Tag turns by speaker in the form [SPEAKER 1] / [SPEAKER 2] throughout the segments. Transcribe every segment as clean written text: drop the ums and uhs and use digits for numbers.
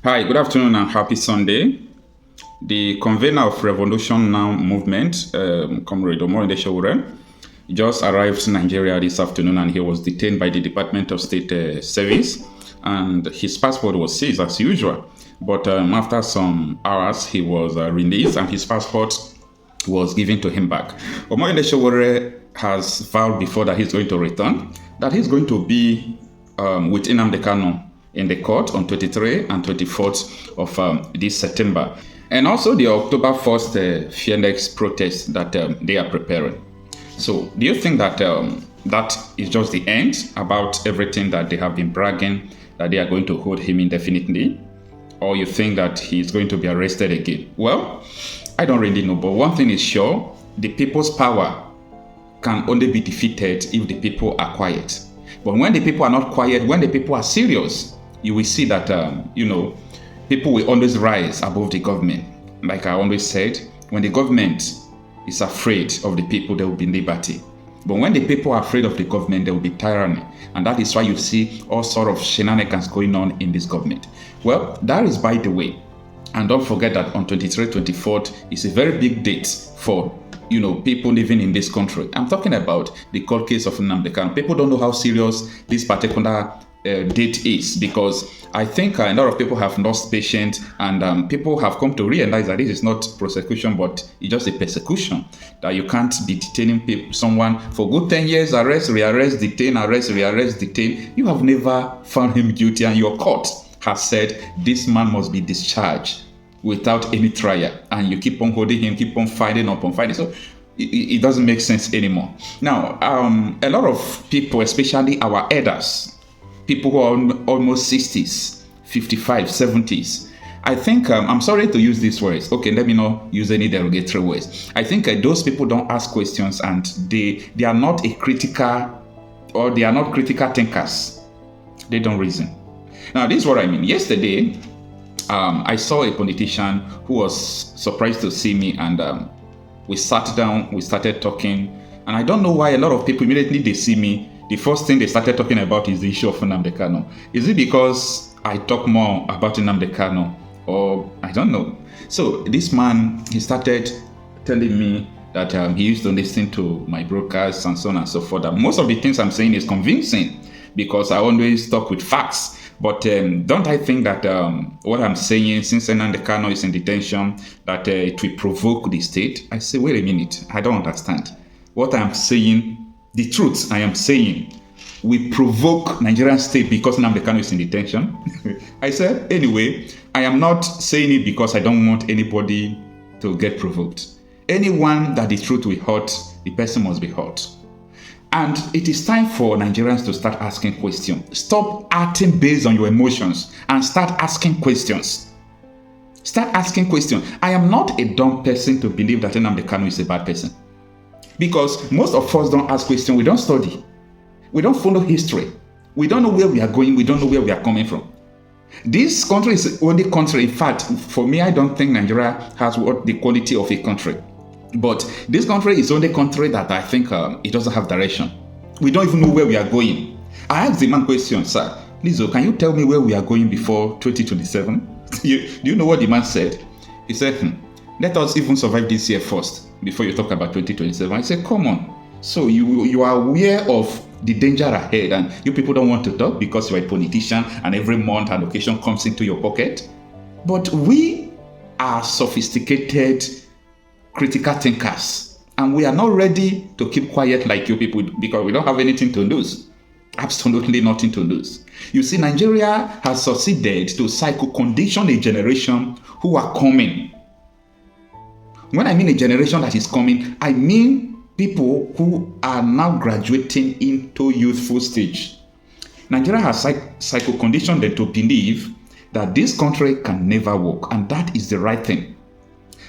[SPEAKER 1] Hi, good afternoon and happy Sunday. The convener of Revolution Now movement, Comrade Omorinde Sowore, just arrived in Nigeria this afternoon and he was detained by the Department of State Service and his passport was seized as usual. But after some hours, he was released and his passport was given to him back. Omorinde Sowore has vowed before that he's going to return, that he's going to be with Nnamdi Kanu in the court on 23 and 24th of this September. And also the October 1st Phoenix protest that they are preparing. So do you think that that is just the end about everything that they have been bragging, that they are going to hold him indefinitely? Or you think that he's going to be arrested again? Well, I don't really know, but one thing is sure, the people's power can only be defeated if the people are quiet. But when the people are not quiet, when the people are serious, you will see that, people will always rise above the government. Like I always said, when the government is afraid of the people, there will be liberty. But when the people are afraid of the government, there will be tyranny. And that is why you see all sort of shenanigans going on in this government. Well, that is by the way. And don't forget that on 23rd, 24th is a very big date for people living in this country. I'm talking about the court case of Nnamdi Kanu. People don't know how serious this particular date is, because I think a lot of people have lost patience and people have come to realize that this is not prosecution, but it's just a persecution. That you can't be detaining someone for good 10 years, arrest, rearrest, detain, arrest, rearrest, detain. You have never found him guilty and your court has said this man must be discharged without any trial, and you keep on holding him, keep on fighting upon fighting. So it doesn't make sense anymore. Now, a lot of people, especially our elders, people who are almost 60s, 55, 70s, I think, I'm sorry to use these words. Okay, let me not use any derogatory words. I think those people don't ask questions and they are not critical thinkers. They don't reason. Now, this is what I mean. Yesterday, I saw a politician who was surprised to see me, and we sat down, we started talking, and I don't know why a lot of people, immediately they see me, the first thing they started talking about is the issue of Nnamdi Kanu. Is it because I talk more about Nnamdi Kanu, or I don't know? So this man, he started telling me that he used to listen to my broadcasts and so on and so forth. That most of the things I'm saying is convincing because I always talk with facts. But don't I think that what I'm saying, since Nnamdi Kanu is in detention, that it will provoke the state? I say, wait a minute, I don't understand. What I'm saying, the truth I am saying, we provoke Nigerian state because Nnamdi Kanu is in detention. I said, anyway, I am not saying it because I don't want anybody to get provoked. Anyone that the truth will hurt, the person must be hurt. And it is time for Nigerians to start asking questions. Stop acting based on your emotions and start asking questions. Start asking questions. I am not a dumb person to believe that Nnamdi Kanu is a bad person. Because most of us don't ask questions. We don't study. We don't follow history. We don't know where we are going. We don't know where we are coming from. This country is the only country. In fact, for me, I don't think Nigeria has what the quality of a country. But this country is the only country that I think it doesn't have direction. We don't even know where we are going. I asked the man question, sir, please, can you tell me where we are going before 2027? Do you know what the man said? He said, let us even survive this year first before you talk about 2027. I said, come on. So you are aware of the danger ahead and you people don't want to talk because you're a politician and every month allocation comes into your pocket. But we are sophisticated critical thinkers, and we are not ready to keep quiet like you people because we don't have anything to lose. Absolutely nothing to lose. You see, Nigeria has succeeded to psycho-condition a generation who are coming. When I mean a generation that is coming, I mean people who are now graduating into youthful stage. Nigeria has psycho-conditioned them to believe that this country can never work, and that is the right thing.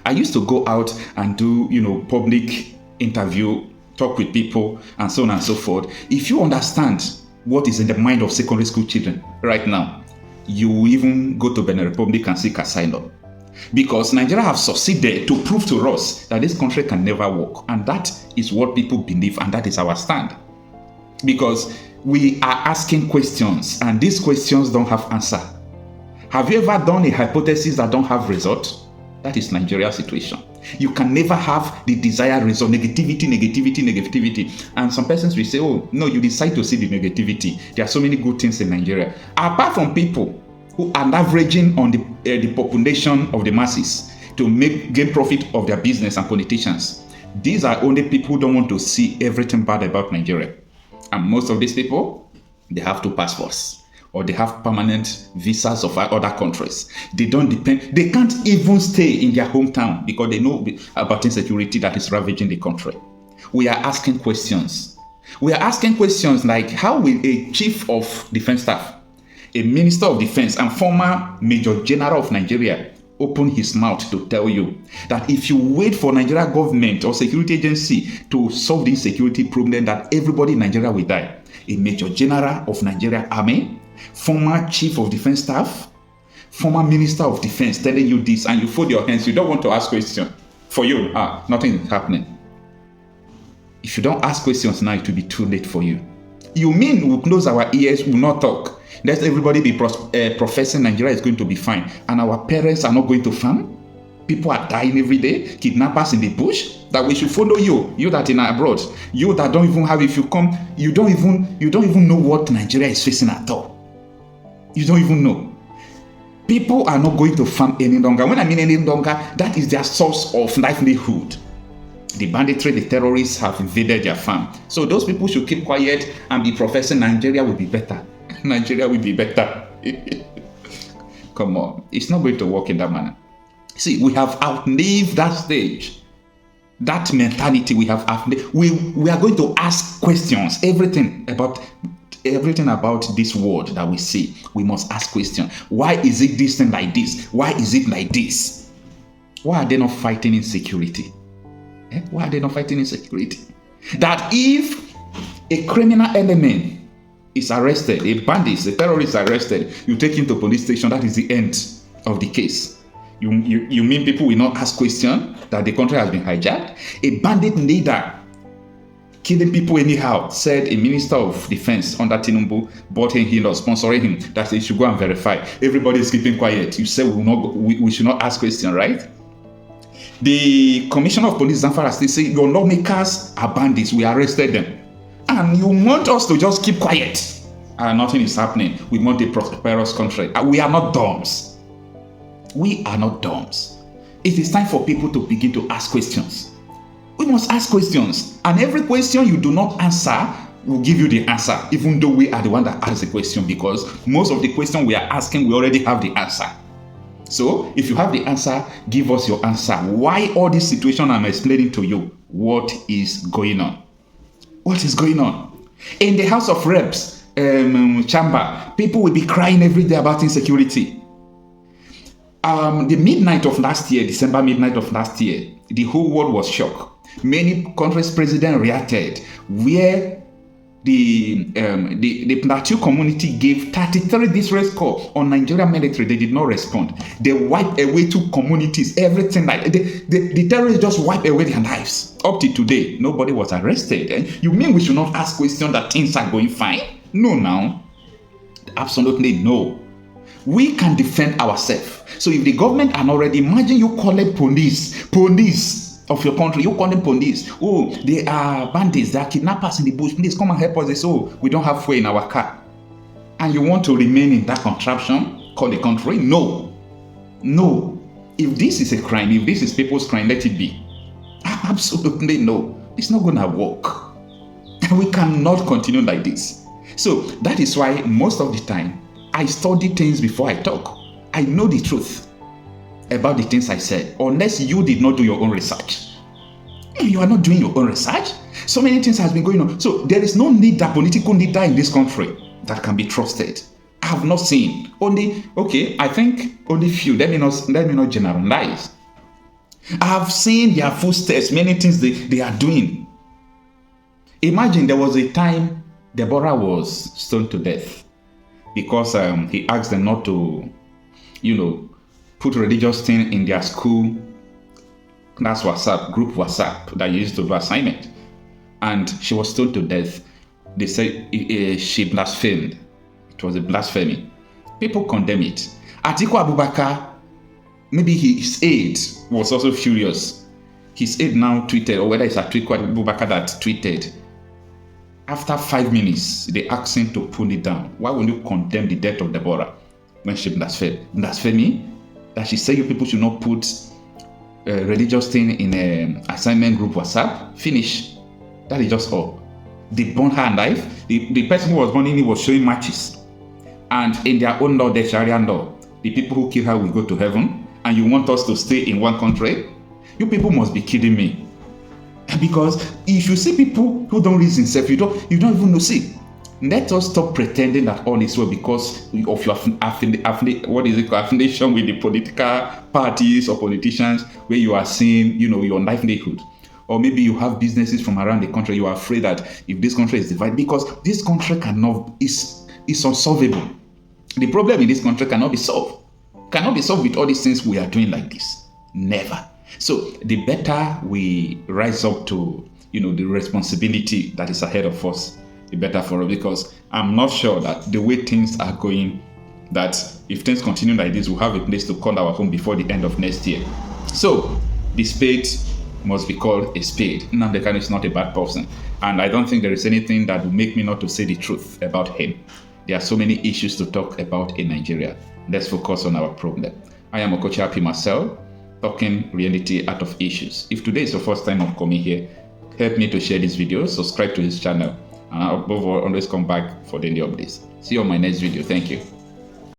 [SPEAKER 1] I used to go out and do, public interview, talk with people, and so on and so forth. If you understand what is in the mind of secondary school children right now, you will even go to Benin Republic and seek asylum. Because Nigeria have succeeded to prove to us that this country can never work. And that is what people believe, and that is our stand. Because we are asking questions, and these questions don't have answer. Have you ever done a hypothesis that don't have result? That is Nigeria's situation. You can never have the desired result. Negativity. And some persons will say, oh, no, you decide to see the negativity. There are so many good things in Nigeria. Apart from people who are averaging on the population of the masses to gain profit of their business and politicians, these are only people who don't want to see everything bad about Nigeria. And most of these people, they have 2 passports. Or they have permanent visas of other countries. They don't depend. They can't even stay in their hometown because they know about insecurity that is ravaging the country. We are asking questions. We are asking questions like, how will a chief of defense staff, a minister of defense, and former major general of Nigeria open his mouth to tell you that if you wait for Nigeria government or security agency to solve the insecurity problem, that everybody in Nigeria will die? A major general of Nigeria Army, former chief of defense staff, former minister of defense telling you this, and you fold your hands, you don't want to ask questions. For you, nothing is happening. If you don't ask questions now, it will be too late for you. You mean we'll close our ears, we'll not talk? Let everybody be professing Nigeria is going to be fine, and our parents are not going to farm? People are dying every day, kidnappers in the bush, that we should follow you that in abroad, you that don't even have, if you come, you don't even know what Nigeria is facing at all. You don't even know. People are not going to farm any longer. When I mean any longer, that is their source of livelihood. The banditry, the terrorists have invaded their farm. So those people should keep quiet and be professing Nigeria will be better. Nigeria will be better. Come on. It's not going to work in that manner. See, we have outlived that stage. That mentality we have outlived. We are going to ask questions. Everything about this world that we see, we must ask questions. Why is it this thing like this? Why is it like this? Why are they not fighting insecurity? Why are they not fighting insecurity? That if a criminal element is arrested, a bandit, a terrorist is arrested, you take him to police station, that is the end of the case. You mean people will not ask questions that the country has been hijacked? A bandit leader killing people anyhow, said a minister of defense under Tinubu bought him or sponsoring him, that he should go and verify. Everybody is keeping quiet. You say we should not ask questions, right? The commissioner of police, Zamfara, they say your lawmakers are bandits. We arrested them. And you want us to just keep quiet. And nothing is happening. We want a prosperous country. We are not dumbs. We are not dumbs. It is time for people to begin to ask questions. We must ask questions. And every question you do not answer, we'll give you the answer, even though we are the one that asks the question, because most of the questions we are asking, we already have the answer. So if you have the answer, give us your answer. Why all this situation I'm explaining to you? What is going on? What is going on? In the House of Reps chamber, people will be crying every day about insecurity. The midnight of last year, December midnight of last year, the whole world was shocked. Many countries' presidents reacted, where the Plateau community gave 33 distress calls on Nigerian military. They did not respond. They wiped away 2 communities, everything like the terrorists just wiped away their lives. Up to today, nobody was arrested. And you mean we should not ask questions that things are going fine? No, now. Absolutely no. We can defend ourselves. So if the government are not ready, imagine you call it police of your country, you call them police. Oh, they are bandits, they are kidnappers in the bush. Please come and help us. They say, oh, we don't have fuel in our car. And you want to remain in that contraption called the country? No. No. If this is a crime, if this is people's crime, let it be. Absolutely no. It's not going to work. We cannot continue like this. So that is why most of the time, I study things before I talk. I know the truth about the things I said, unless you did not do your own research. You are not doing your own research. So many things has been going on. So there is no need that political leader in this country that can be trusted. I have not seen. I think only few. Let me not generalize. I have seen their footsteps, many things they are doing. Imagine there was a time Deborah was stoned to death because he asked them not to, put religious thing in their school. That's WhatsApp, group WhatsApp that used to do assignment. And she was stoned to death. They say she blasphemed. It was a blasphemy. People condemn it. Atiku Abubakar, maybe his aide was also furious. His aide now tweeted, or whether it's Atiku Abubakar that tweeted, after 5 minutes, they asked him to pull it down. Why would you condemn the death of Deborah when she blaspheme me? That she said you people should not put a religious thing in an assignment group WhatsApp? Finish. That is just all. They burned her alive. The person who was burning it was showing matches. And in their own law, the Sharia law, the people who kill her will go to heaven. And you want us to stay in one country? You people must be kidding me. Because if you see people who don't reason self, you don't even know. See, let us stop pretending that all is well because of your affiliation with the political parties or politicians, where you are seeing, your livelihood. Or maybe you have businesses from around the country. You are afraid that if this country is divided, because this country is unsolvable. The problem in this country cannot be solved. Cannot be solved with all these things we are doing like this. Never. So the better we rise up to, the responsibility that is ahead of us, the better for us. Because I'm not sure that the way things are going, that if things continue like this, we'll have a place to call our home before the end of next year. So the spade must be called a spade. Nnamdi Kanu is not a bad person. And I don't think there is anything that will make me not to say the truth about him. There are so many issues to talk about in Nigeria. Let's focus on our problem. I am Okocha Marcel, talking reality out of issues. If today is your first time of coming here, help me to share this video, subscribe to this channel, and above all, always come back for daily updates. See you on my next video. Thank you.